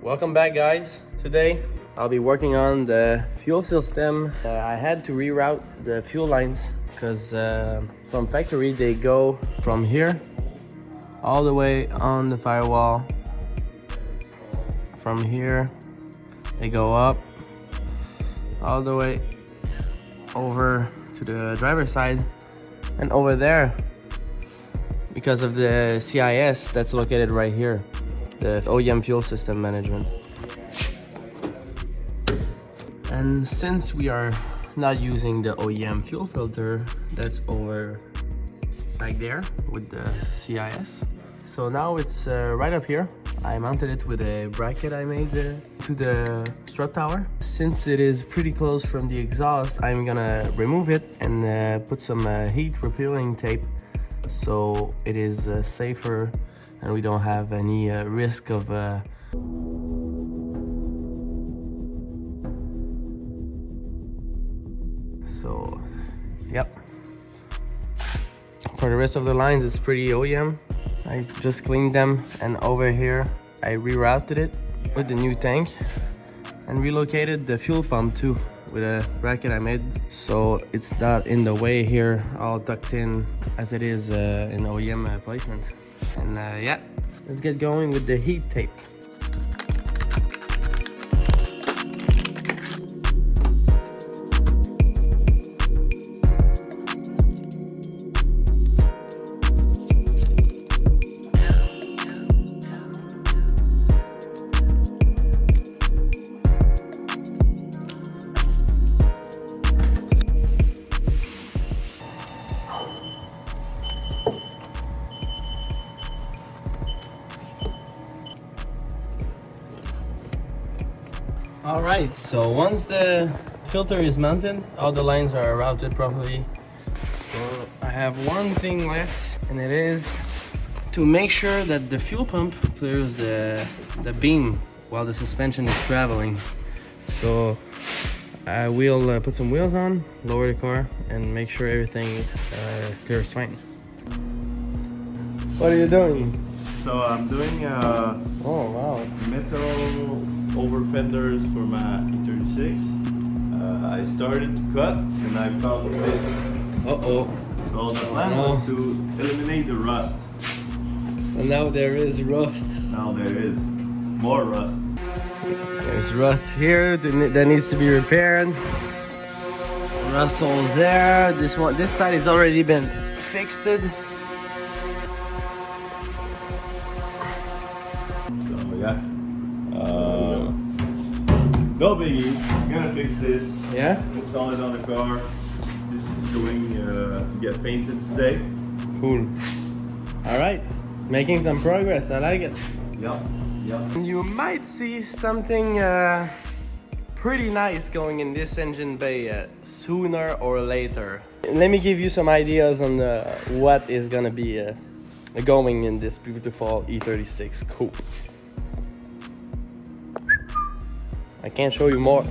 Welcome back, guys. Today I'll be working on the fuel system. I had to reroute the fuel lines because from factory they go from here all the way on the firewall. From here they go up all the way over to the driver's side and over there because of the CIS that's located right here, the OEM fuel system management. And since we are not using the OEM fuel filter that's over back there with the CIS, so now it's right up here. I mounted it with a bracket I made to the strut tower. Since it is pretty close from the exhaust, I'm gonna remove it and put some heat repelling tape so it is safer and we don't have any risk of so yep. For the rest of the lines, it's pretty OEM. I just cleaned them, and over here I rerouted it with the new tank and relocated the fuel pump too with a bracket I made, so it's not in the way here, all tucked in as it is in OEM placement. And yeah, let's get going with the heat tape. All right, so once the filter is mounted, all the lines are routed properly. So I have one thing left, and it is to make sure that the fuel pump clears the beam while the suspension is traveling. So I will put some wheels on, lower the car, and make sure everything clears fine. What are you doing? So I'm doing oh wow, metal over fenders for my E36. I started to cut and I found this. Uh-oh. So the plan was to eliminate the rust. And now there is rust. Now there is more rust. There's rust here that needs to be repaired. Rust holes there. This side has already been fixed. So yeah. No biggie. I'm gonna fix this. Yeah? Install it on the car. This is going to get painted today. Cool. Alright. Making some progress. I like it. Yep. Yep. You might see something pretty nice going in this engine bay sooner or later. Let me give you some ideas on what is gonna be going in this beautiful E36 coupe. I can't show you more